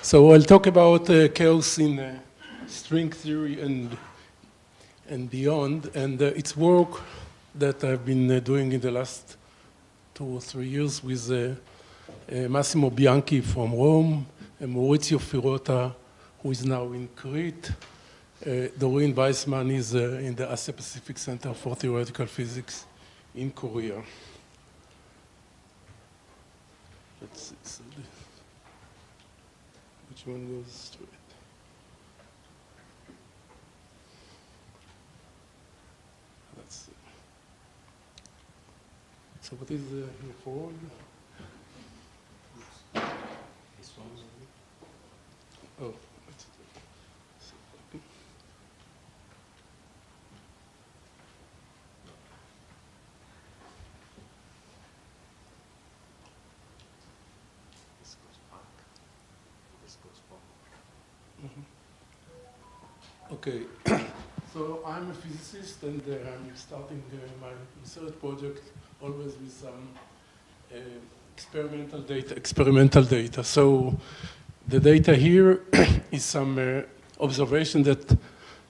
So I'll talk about chaos in string theory and beyond, and it's work that I've been doing in the last 2 or 3 years with Massimo Bianchi from Rome, and Maurizio Firota, who is now in Crete. Doreen Weissman is in the Asia Pacific Center for Theoretical Physics in Korea. Let's see, so which one goes straight? Let's see. So what is the forward? This one. Oh, This goes back. This goes forward. okay. So I'm a physicist, and I'm starting my research project always with some experimental data. So the data here is some observation that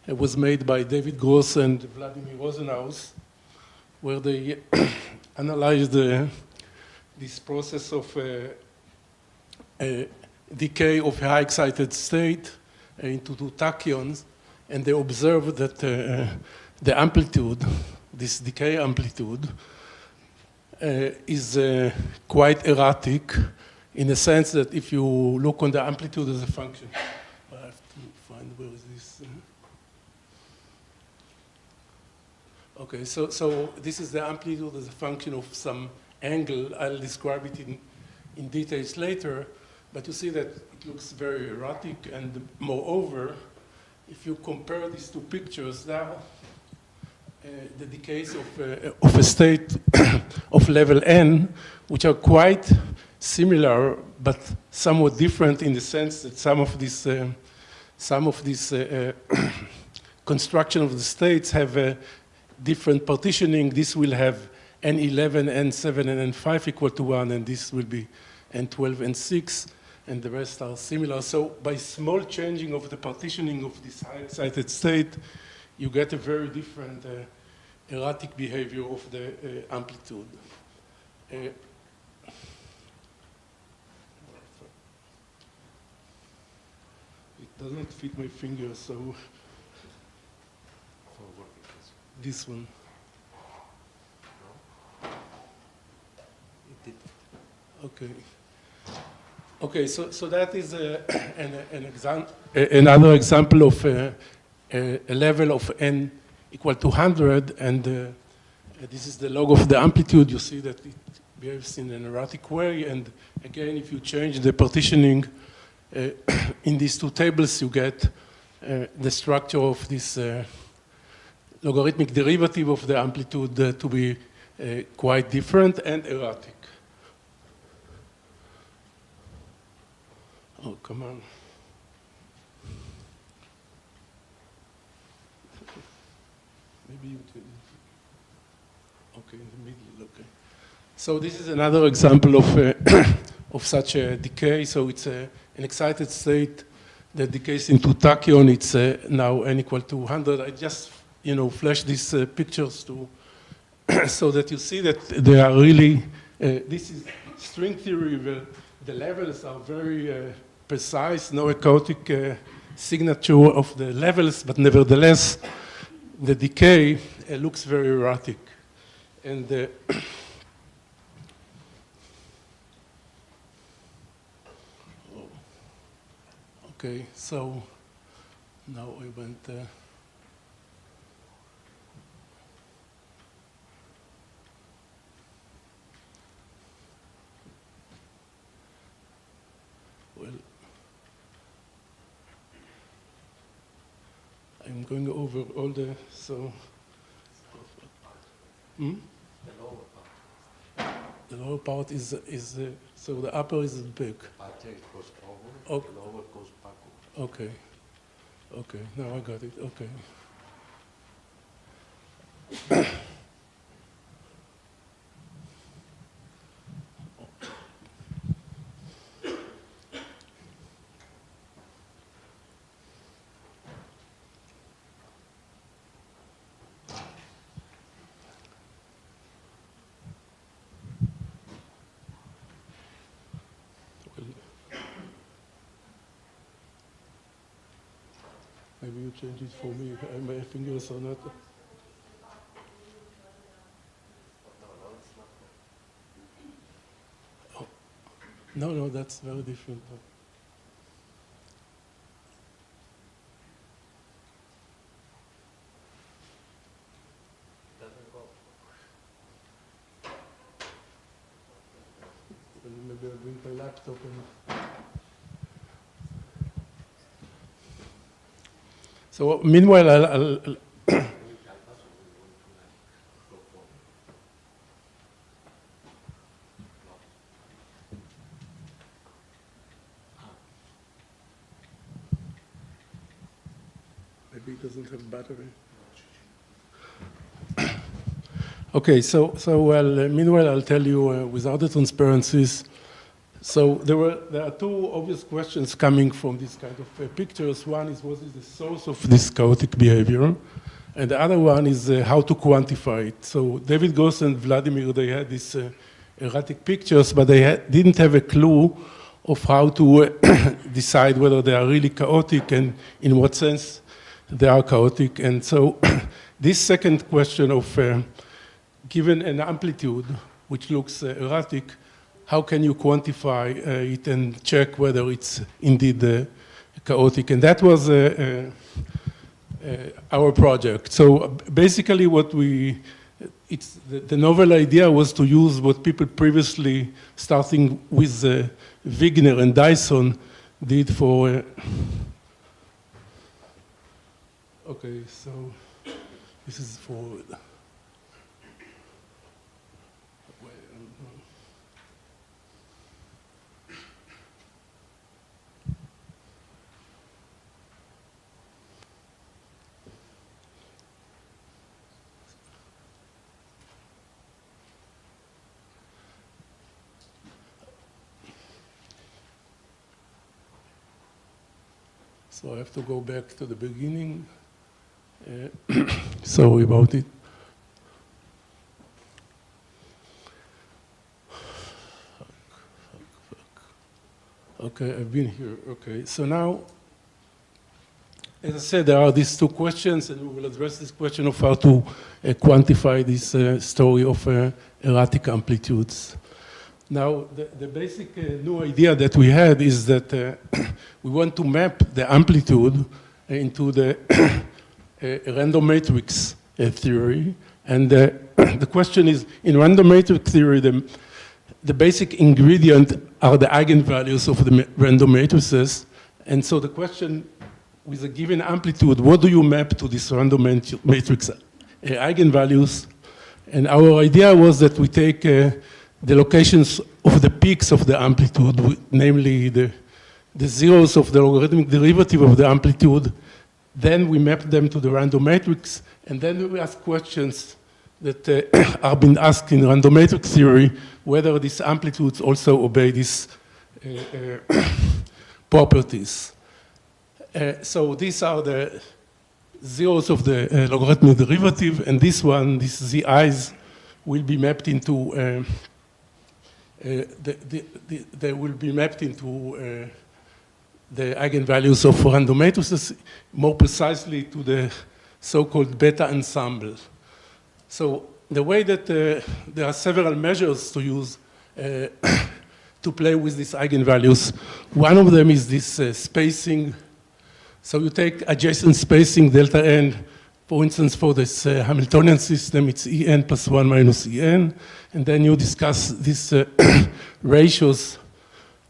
was made by David Gross and Vladimir Rosenhaus, where they analyzed this process of decay of a high excited state into two tachyons, and they observed that the amplitude, this decay amplitude, is quite erratic in the sense that if you look on the amplitude as a function, I have to find where is this. Okay, so this is the amplitude as a function of some angle. I'll describe it in details later, but you see that it looks very erratic, and moreover, if you compare these two pictures now, the decays of a state of level n, which are quite similar but somewhat different in the sense that some of this construction of the states have different partitioning. This will have n11, n7, and n5 equal to 1, and this will be n12, n6, and the rest are similar. So by small changing of the partitioning of this high excited state, you get a very different erratic behavior of the amplitude. It doesn't fit my finger, so this one. It did. Okay. Okay, so that is another example of a level of n equal to 100, and this is the log of the amplitude. You see that it behaves in an erratic way, and again, if you change the partitioning in these two tables, you get the structure of this logarithmic derivative of the amplitude to be quite different and erratic. Oh, come on. Maybe you can. Okay, in the middle, okay. So this is another example of such a decay. So it's an excited state that decays into tachyon. It's now n equal to 100. I just, flash these pictures to so that you see that they are really, this is string theory where the levels are very precise, no chaotic signature of the levels, but nevertheless, the decay looks very erratic. And okay, so now I went. Well, I'm going over all the so. Hmm? The lower part. The lower part is so the upper is big. Upper goes forward, Oh. the lower goes backward. Okay. Okay. Now I got it. Okay. Maybe you change it for me. My fingers are not. Oh. No, no, that's very different. Maybe I'll bring my laptop and. So meanwhile, I'll maybe it doesn't have battery. Okay, meanwhile, I'll tell you without the transparencies. So there are two obvious questions coming from this kind of pictures. One is what is the source of this chaotic behavior? And the other one is how to quantify it. So David Gross and Vladimir, they had these erratic pictures, but they didn't have a clue of how to decide whether they are really chaotic and in what sense they are chaotic. And so this second question of given an amplitude which looks erratic, how can you quantify it and check whether it's indeed chaotic? And that was our project. So basically the novel idea was to use what people previously, starting with Wigner and Dyson, did for... okay, so this is for... So I have to go back to the beginning. Sorry about it. Okay, I've been here. Okay, so now, as I said, there are these two questions, and we will address this question of how to quantify this story of erratic amplitudes. Now, the basic new idea that we had is that we want to map the amplitude into the random matrix theory. And the question is, in random matrix theory, the basic ingredient are the eigenvalues of the random matrices. And so the question, with a given amplitude, what do you map to this random matrix eigenvalues? And our idea was that we take the locations of the peaks of the amplitude, namely the zeros of the logarithmic derivative of the amplitude. Then we map them to the random matrix, and then we ask questions that are being asked in random matrix theory, whether these amplitudes also obey these properties. So these are the zeros of the logarithmic derivative, and this one, these zi's, will be mapped into they will be mapped into the eigenvalues of random matrices, more precisely to the so-called beta ensemble. So the way that there are several measures to use to play with these eigenvalues. One of them is this spacing. So you take adjacent spacing delta n. For instance, for this Hamiltonian system, it's En plus 1 minus En. And then you discuss these ratios,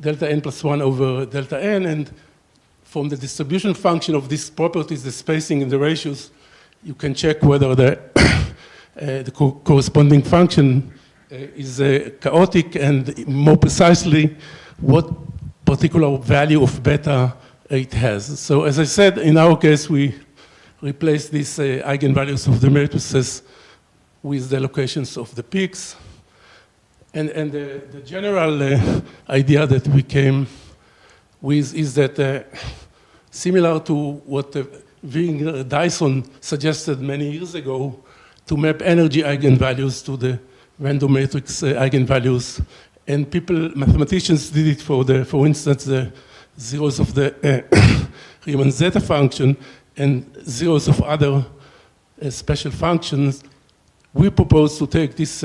delta n plus 1 over delta n. And from the distribution function of these properties, the spacing and the ratios, you can check whether the corresponding function is chaotic, and more precisely, what particular value of beta it has. So as I said, in our case, we replace these eigenvalues of the matrices with the locations of the peaks. And the general idea that we came with is that similar to what Wigner Dyson suggested many years ago, to map energy eigenvalues to the random matrix eigenvalues. And mathematicians did it for instance, the zeros of the Riemann zeta function. and zeros of other special functions, we propose to take this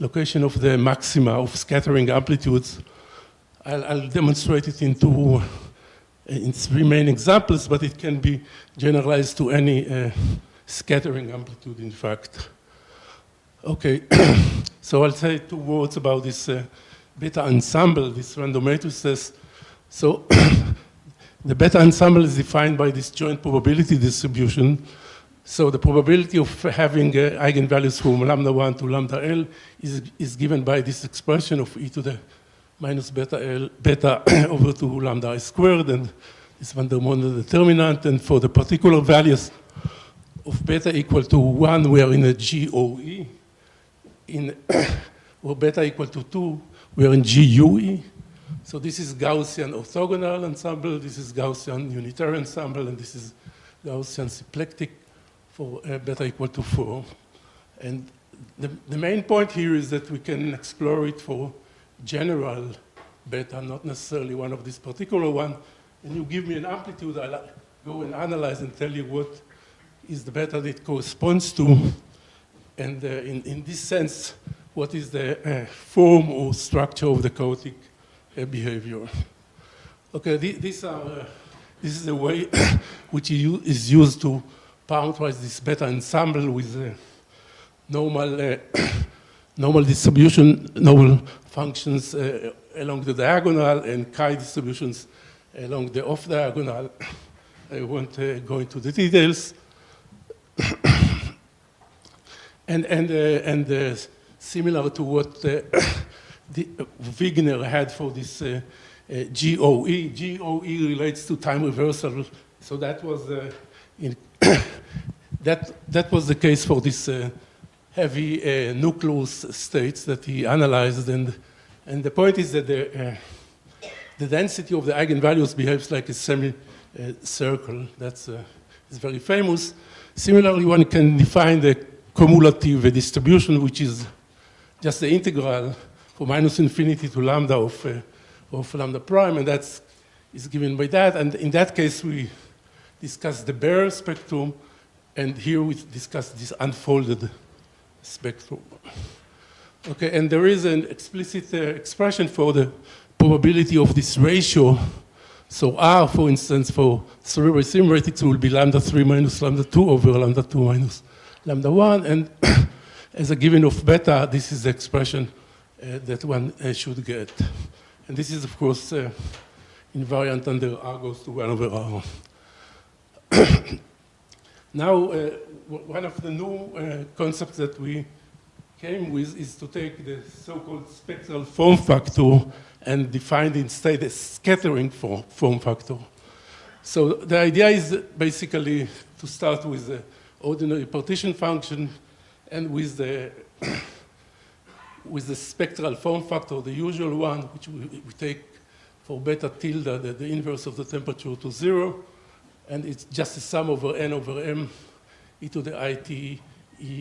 location of the maxima of scattering amplitudes. I'll demonstrate it in three main examples, but it can be generalized to any scattering amplitude, in fact. Okay, so I'll say 2 words about this beta ensemble, this random matrices. So the beta ensemble is defined by this joint probability distribution. So the probability of having eigenvalues from lambda 1 to lambda L is given by this expression of e to the minus beta over 2 lambda I squared, and this van der Monde determinant. And for the particular values of beta equal to 1, we are in a GOE. Or beta equal to 2, we are in GUE. So this is Gaussian orthogonal ensemble, this is Gaussian unitary ensemble, and this is Gaussian symplectic for beta equal to 4. And the main point here is that we can explore it for general beta, not necessarily one of these particular one. And you give me an amplitude, I'll go and analyze and tell you what is the beta that it corresponds to. And in this sense, what is the form or structure of the chaotic behavior? Okay, this is a way which is used to parameterize this beta ensemble with normal distribution, normal functions along the diagonal, and chi distributions along the off diagonal. I won't go into the details. And similar to what Wigner had for this GOE. GOE relates to time reversal, so that was that was the case for this heavy nucleus states that he analyzed, and the point is that the density of the eigenvalues behaves like a semi-circle. That's is very famous. Similarly, one can define the cumulative distribution, which is just the integral for minus infinity to lambda of lambda prime, and that is given by that. And in that case, we discuss the bare spectrum, and here we discuss this unfolded spectrum. Okay, and there is an explicit expression for the probability of this ratio. So R, for instance, for 3 Racine matrix will be lambda 3 minus lambda 2 over lambda 2 minus lambda 1, and as a given of beta, this is the expression that one should get. And this is, of course, invariant under R goes to 1 over R. Now, one of the new concepts that we came with is to take the so-called spectral form factor and define instead a scattering form factor. So the idea is basically to start with the ordinary partition function and with the spectral form factor, the usual one, which we take for beta tilde, the inverse of the temperature to 0, and it's just a sum over n over m e to the it e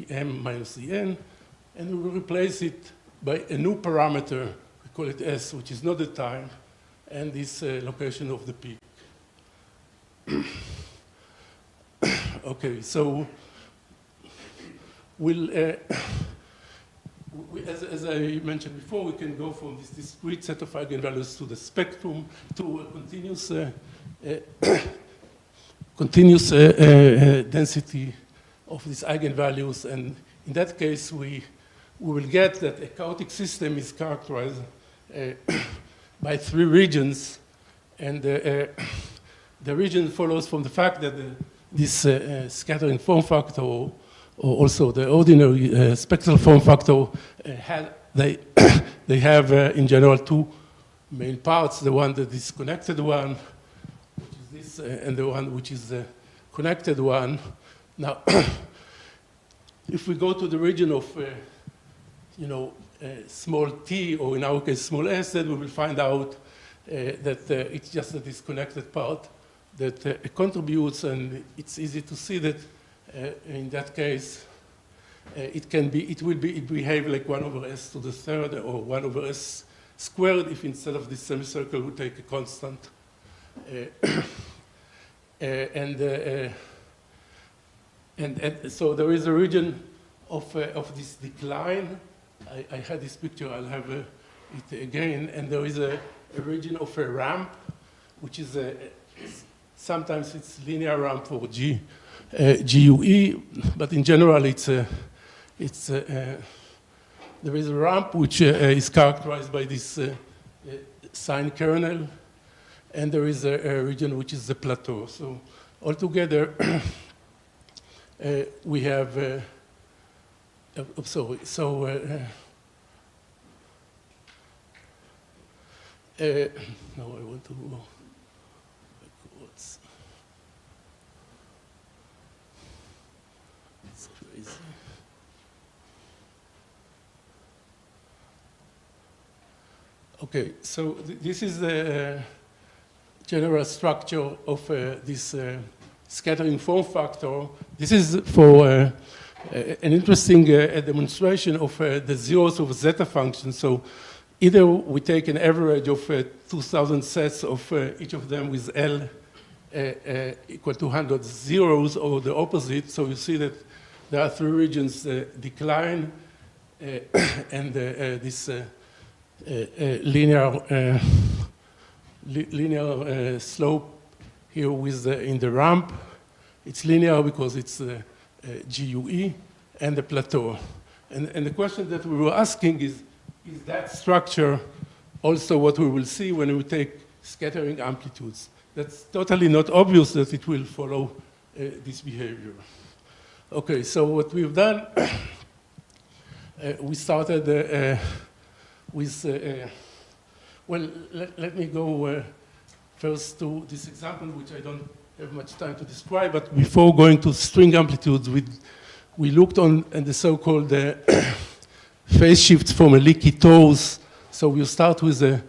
m minus e n, and we will replace it by a new parameter, we call it s, which is not the time, and this location of the peak. Okay, so we'll, as I mentioned before, we can go from this discrete set of eigenvalues to the spectrum to a continuous density of these eigenvalues, and in that case, we will get that a chaotic system is characterized by 3 regions, and the region follows from the fact that this scattering form factor, or also the ordinary spectral form factor, they have in general 2 main parts: the one that is connected one, which is this, and the one which is the connected one. Now, if we go to the region of small t, or in our case small s, then we will find out that it's just a disconnected part that contributes, and it's easy to see that in that case it will behave like 1 over s to the third, or 1 over s squared if instead of this semicircle we take a constant. and, and so there is a region of this decline. I had this picture, I'll have it again, and there is a region of a ramp, which is sometimes it's linear ramp for GUE, but in general there is a ramp which is characterized by this sine kernel, and there is a region which is the plateau. So altogether, we have, sorry, so no, I want to go backwards. It's crazy. Okay, so this is the general structure of this scattering form factor. This is for an interesting demonstration of the zeros of zeta function. So either we take an average of 2,000 sets of each of them with L equal to 100 zeros, or the opposite. So you see that there are three regions, decline, and this linear slope here with in the ramp. It's linear because it's GUE, and the plateau. And the question that we were asking is that structure also what we will see when we take scattering amplitudes? That's totally not obvious that it will follow this behavior. Okay, so what we've done, we started with, well, let me go first to this example, which I don't have much time to describe, but before going to string amplitudes, we looked on the so-called phase shifts from a leaky torus. So we start with a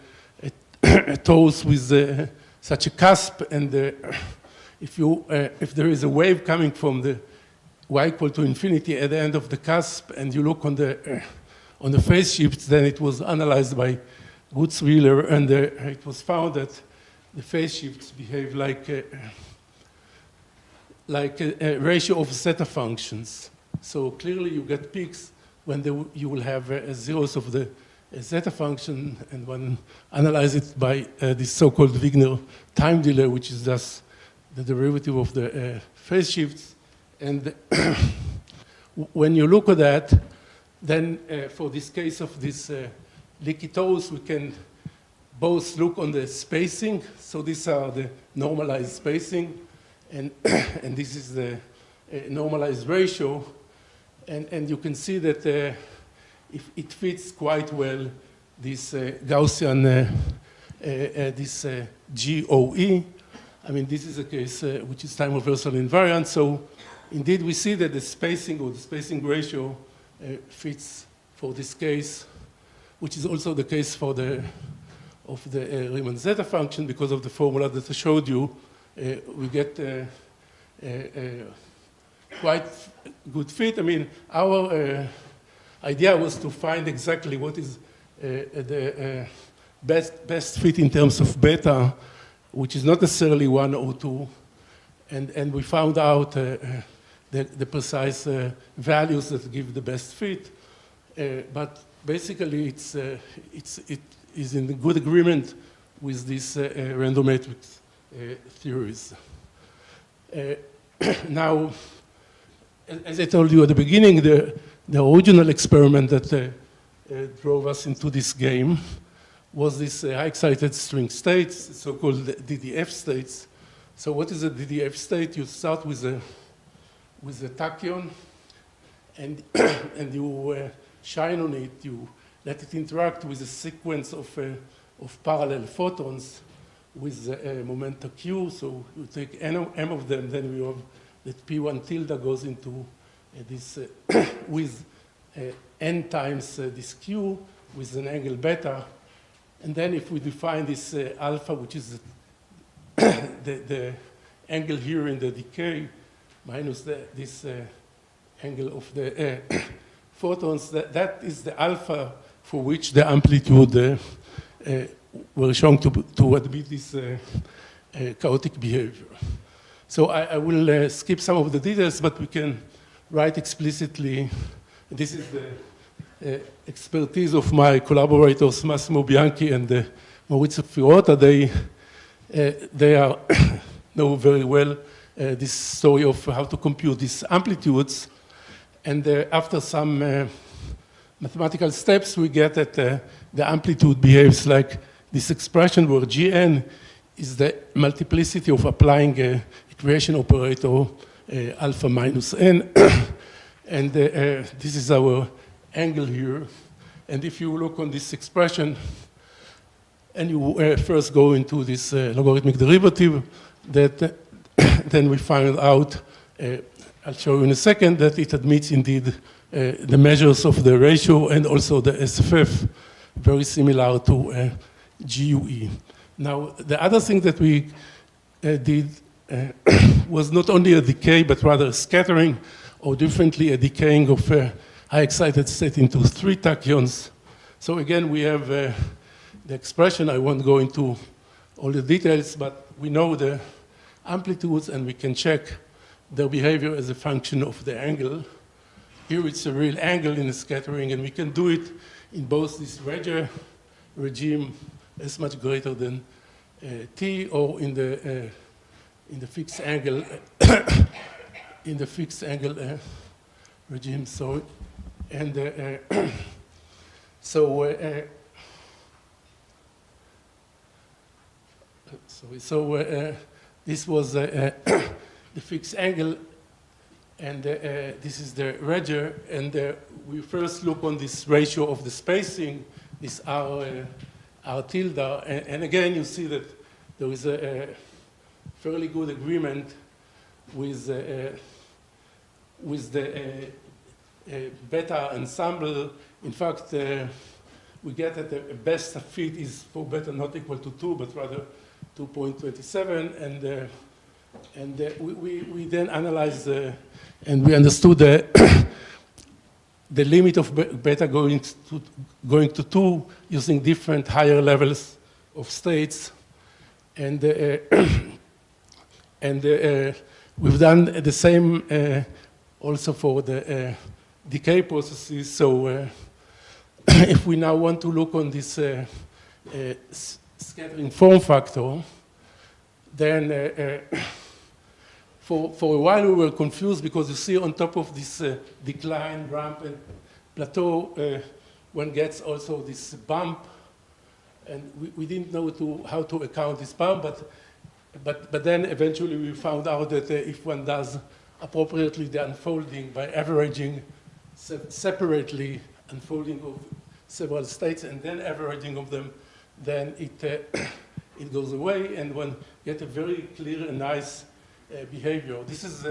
torus with such a cusp, and if there is a wave coming from the y equal to infinity at the end of the cusp, and you look on the phase shifts, then it was analyzed by Gutzwiller, and it was found that the phase shifts behave like a ratio of zeta functions. So clearly you get peaks when you will have zeros of the zeta function, and one analyze it by this so-called Wigner time delay, which is thus the derivative of the phase shifts. And when you look at that, then for this case of this leaky torus, we can both look on the spacing. So these are the normalized spacing, and this is the normalized ratio. And you can see that if it fits quite well this Gaussian, this GOE. I mean, this is a case which is time reversal invariant. So indeed, we see that the spacing or the spacing ratio fits for this case, which is also the case for the Riemann zeta function. Because of the formula that I showed you, we get quite good fit. I mean, our idea was to find exactly what is the best fit in terms of beta, which is not necessarily 1 or 2. And we found out the precise values that give the best fit. But basically, it is in good agreement with these random matrix theories. Now, as I told you at the beginning, the original experiment that drove us into this game was this high-excited string states, so-called DDF states. So what is a DDF state? You start with a tachyon, and you shine on it. You let it interact with a sequence of parallel photons with a momenta q. So you take m of them, then we have that p1 tilde goes into this with n times this q with an angle beta. And then if we define this alpha, which is the angle here in the decay, minus this angle of the photons, that is the alpha for which the amplitude were shown to exhibit this chaotic behavior. So I will skip some of the details, but we can write explicitly. This is the expertise of my collaborators, Massimo Bianchi and Maurizio Firota. They are know very well this story of how to compute these amplitudes. And after some mathematical steps, we get that the amplitude behaves like this expression where Gn is the multiplicity of applying a equation operator alpha minus n. And this is our angle here. And if you look on this expression, and you first go into this logarithmic derivative, that then we find out, I'll show you in a second, that it admits indeed the measures of the ratio and also the SFF, very similar to GUE. Now, the other thing that we did was not only a decay, but rather a scattering, or differently, a decaying of a high excited state into 3 tachyons. So again, we have the expression. I won't go into all the details, but we know the amplitudes, and we can check their behavior as a function of the angle. Here it's a real angle in the scattering, and we can do it in both this Reger regime as much greater than t, or in the fixed angle in the fixed angle regime. So, and this was the fixed angle, and this is the Reger, and we first look on this ratio of the spacing, this R tilde, and again you see that there is a fairly good agreement with the beta ensemble. In fact, we get that the best fit is for beta not equal to 2, but rather 2.27, and we then analyzed and we understood the limit of beta going to 2 using different higher levels of states, and we've done the same also for the decay processes. So if we now want to look on this scattering form factor, then for a while we were confused, because you see on top of this decline, ramp, and plateau, one gets also this bump, and we didn't know how to account this bump, but then eventually we found out that if one does appropriately the unfolding by averaging separately unfolding of several states and then averaging of them, then it goes away, and one gets a very clear and nice behavior. This is,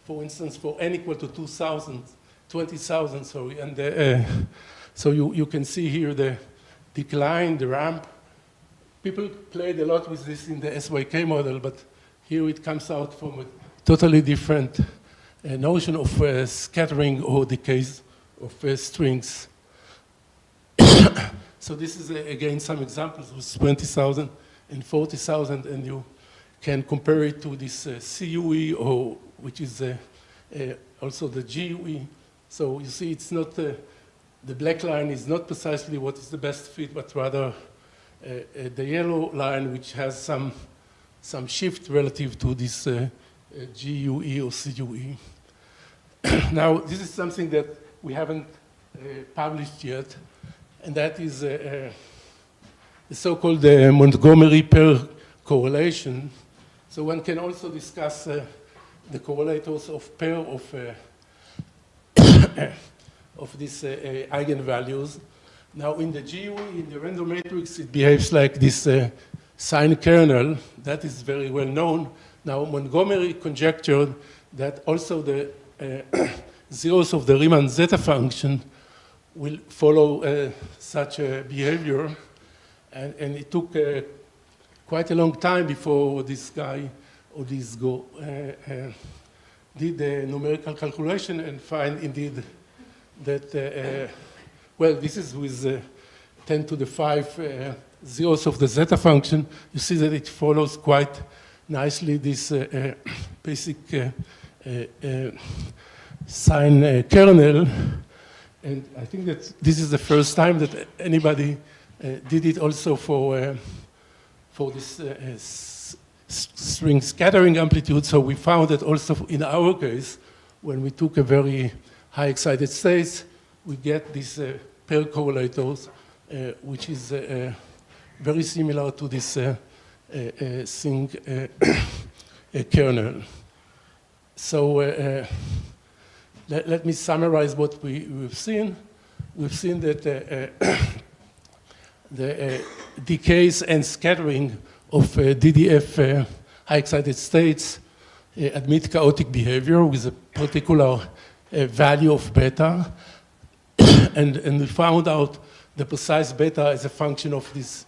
for instance, for n equal to 20,000, sorry, and so you can see here the decline, the ramp. People played a lot with this in the SYK model, but here it comes out from a totally different notion of scattering or decays of strings. So this is, again, some examples with 20,000 and 40,000, and you can compare it to this CUE, or which is also the GUE. So you see, it's not the black line is not precisely what is the best fit, but rather the yellow line, which has some shift relative to this GUE or CUE. Now, this is something that we haven't published yet, and that is the so-called Montgomery pair correlation. So one can also discuss the correlators of pair of these eigenvalues. Now, in the GUE, in the random matrix, it behaves like this sine kernel. That is very well known. Now, Montgomery conjectured that also the zeros of the Riemann zeta function will follow such a behavior. And it took quite a long time before this guy, or this go, did the numerical calculation and find indeed that, well, this is with 10 to the 5 zeros of the zeta function. You see that it follows quite nicely this basic sign kernel. And I think that this is the first time that anybody did it also for this string scattering amplitude. So we found that also in our case, when we took a very high excited state, we get these pair correlators, which is very similar to this sync kernel. So let me summarize what we've seen. We've seen that the decays and scattering of DDF high excited states admit chaotic behavior with a particular value of beta. And we found out the precise beta as a function of this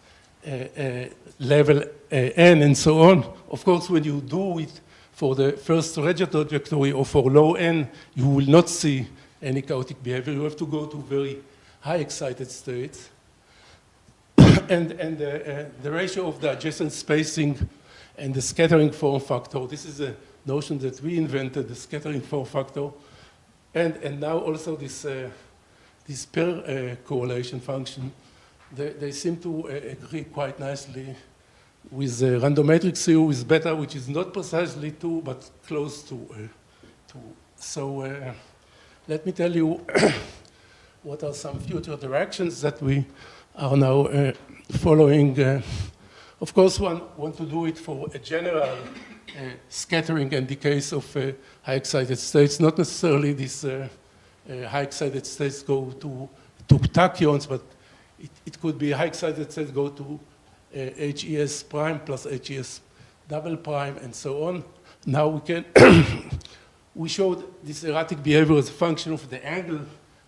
level n and so on. Of course, when you do it for the first Regge trajectory or for low n, you will not see any chaotic behavior. You have to go to very high excited states. and the ratio of the adjacent spacing and the scattering form factor, this is a notion that we invented, the scattering form factor. And now also this pair correlation function, they seem to agree quite nicely with the randometric zero with beta, which is not precisely 2, but close to 2. So let me tell you what are some future directions that we are now following. Of course, one want to do it for a general scattering and decays of high excited states, not necessarily these high excited states go to tachyons, but it could be high excited states go to HES prime plus HES double prime and so on. Now we can, we showed this erratic behavior as a function of the angle.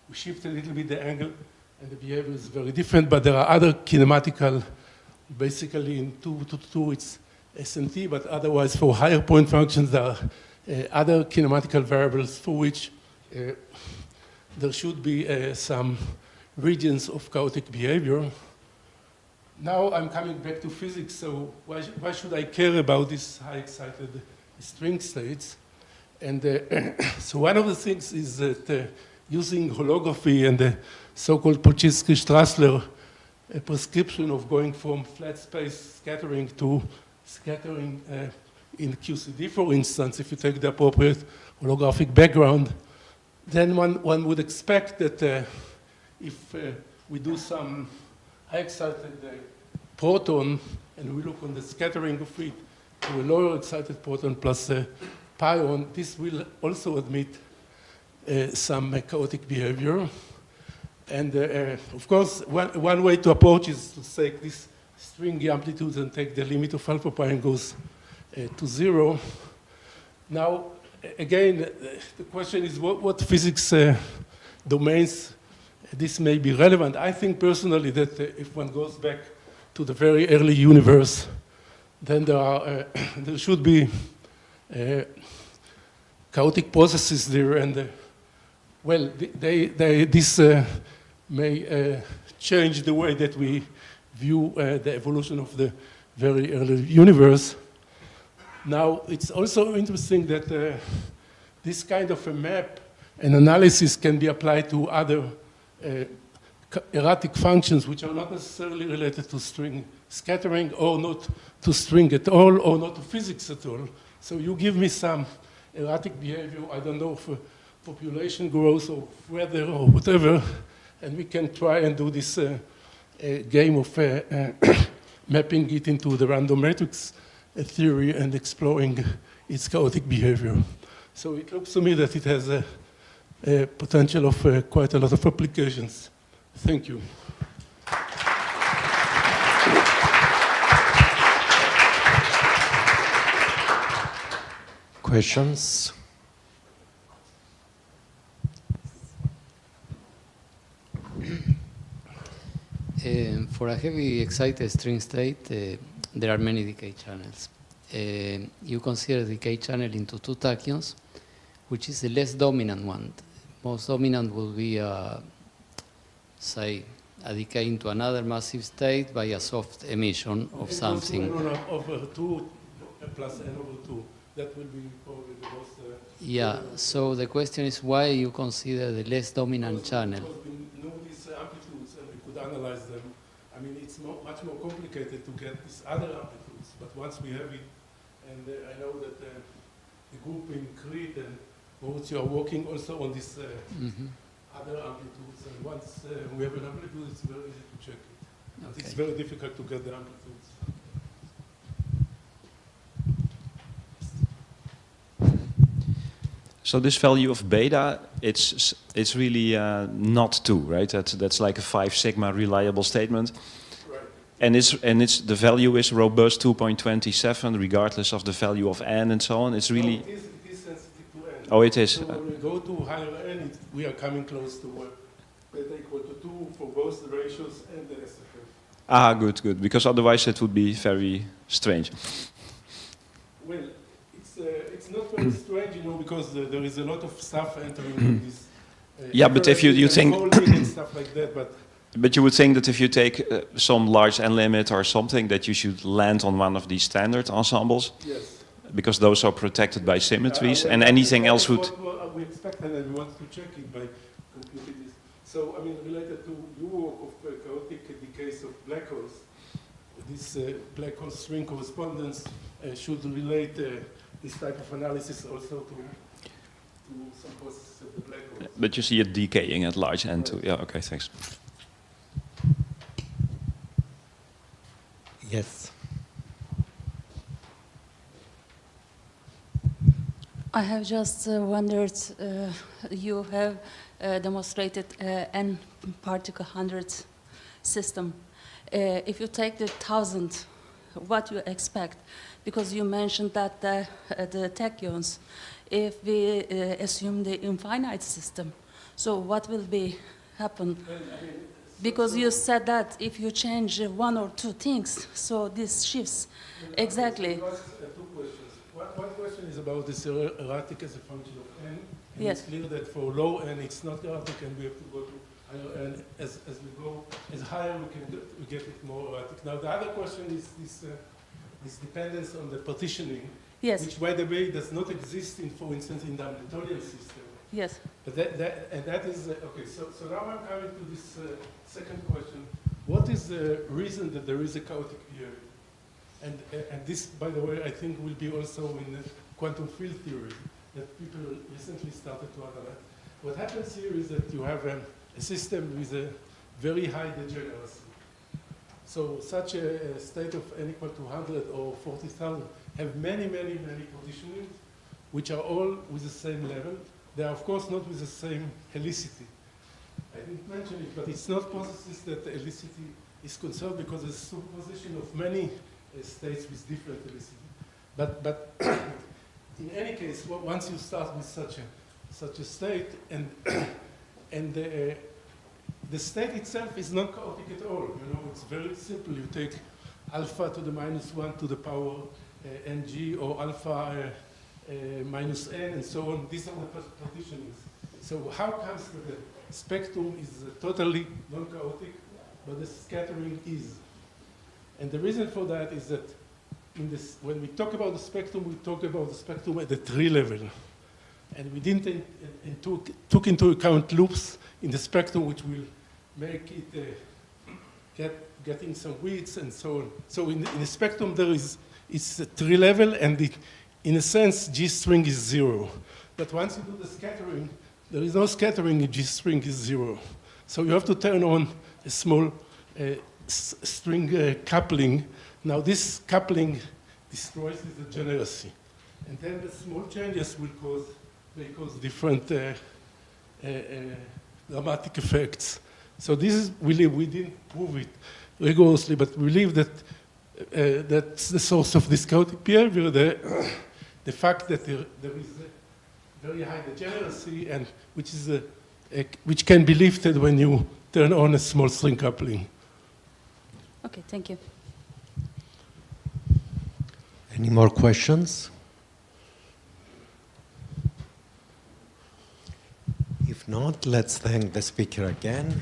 We shift a little bit the angle and the behavior is very different, but there are other kinematical, basically in 2 to 2 it's SNT, but otherwise for higher point functions there are other kinematical variables for which there should be some regions of chaotic behavior. Now I'm coming back to physics, so why should I care about these high excited string states? And so one of the things is that using holography and the so-called Polchinski-Strassler prescription of going from flat space scattering to scattering in QCD, for instance, if you take the appropriate holographic background, then one would expect that if we do some high excited proton and we look on the scattering of it to a lower excited proton plus a pion, this will also admit some chaotic behavior. And of course, one way to approach is to take this stringy amplitudes and take the limit of alpha prime goes to 0. Now, again, the question is what physics domains this may be relevant. I think personally that if one goes back to the very early universe, then there should be chaotic processes there, and well, this may change the way that we view the evolution of the very early universe. Now, it's also interesting that this kind of a map and analysis can be applied to other erratic functions which are not necessarily related to string scattering or not to string at all or not to physics at all. So you give me some erratic behavior, I don't know, for population growth or weather or whatever, and we can try and do this game of mapping it into the random matrix theory and exploring its chaotic behavior. So it looks to me that it has a potential of quite a lot of applications. Thank you. Questions? For a heavy excited string state, there are many decay channels. You consider the decay channel into 2 tachyons, which is the less dominant one. Most dominant will be, say, a decay into another massive state by a soft emission of something. N over 2 plus N over 2. that will be probably the most... Yeah, so the question is why you consider the less dominant channel. Because we know these amplitudes and we could analyze them. I mean, it's much more complicated to get these other amplitudes, but once we have it, and I know that the group in Crete and both you are working also on these other amplitudes, and once we have an amplitude, it's very easy to check it. But it's very difficult to get the amplitudes. So this value of beta, it's really not 2, right? That's like a 5 sigma reliable statement. Right. And the value is robust 2.27 regardless of the value of n and so on. It's really... No, it is sensitive to n. Oh, it is. So when we go to higher n, we are coming close to beta equal to 2 for both the ratios and the SFF. Ah, good. Because otherwise it would be very strange. Well, it's not very strange, because there is a lot of stuff entering in this. Yeah, but if you think... and stuff like that, But you would think that if you take some large n limit or something, that you should land on one of these standard ensembles. yes. Because those are protected by symmetries, and anything else would... What we expected, and we want to check it by computing this. So, I mean, related to your work of chaotic decays of black holes, this black hole string correspondence should relate this type of analysis also to some processes of the black holes. But you see it decaying at large n too. Yeah, okay, thanks. Yes. I have just wondered, you have demonstrated n particle hundreds system. If you take the 1,000, what you expect? Because you mentioned that the tachyons, if we assume the infinite system, so what will be happen? Because you said that if you change 1 or 2 things, so this shifts. Exactly. So two questions. One question is about this erratic as a function of n. And Yes. it's clear that for low n it's not erratic, and we have to go to higher n. As we go as higher, we get it more erratic. Now the other question is this dependence on the partitioning, Yes. which by the way does not exist in, for instance, in the Hamiltonian system. Yes. But that is okay. So now I'm coming to this second question: what is the reason that there is a chaotic behavior? And this, by the way, I think will be also in the quantum field theory that people recently started to analyze. What happens here is that you have a system with a very high degeneracy. So such a state of n equal to 100 or 40,000 have many partitionings, which are all with the same level. They are, of course, not with the same helicity. I didn't mention it, but it's not processes that the helicity is concerned because there's superposition of many states with different helicity. But in any case, once you start with such a state, and the state itself is not chaotic at all. It's very simple. You take alpha to the -1 to the power ng, or alpha minus n, and so on. These are the partitionings. So how comes that the spectrum is totally non-chaotic, but the scattering is? And the reason for that is that when we talk about the spectrum, we talk about the spectrum at the tree level. And we didn't took into account loops in the spectrum, which will make it getting some widths and so on. So in the spectrum, it's a tree level, and in a sense, G string is 0. But once you do the scattering, there is no scattering if G string is 0. So you have to turn on a small string coupling. Now this coupling destroys the degeneracy. And then the small changes may cause different dramatic effects. So this is really, we didn't prove it rigorously, but we believe that that's the source of this chaotic behavior, the fact that there is a very high degeneracy, and which can be lifted when you turn on a small string coupling. Okay, thank you. Any more questions? If not, let's thank the speaker again.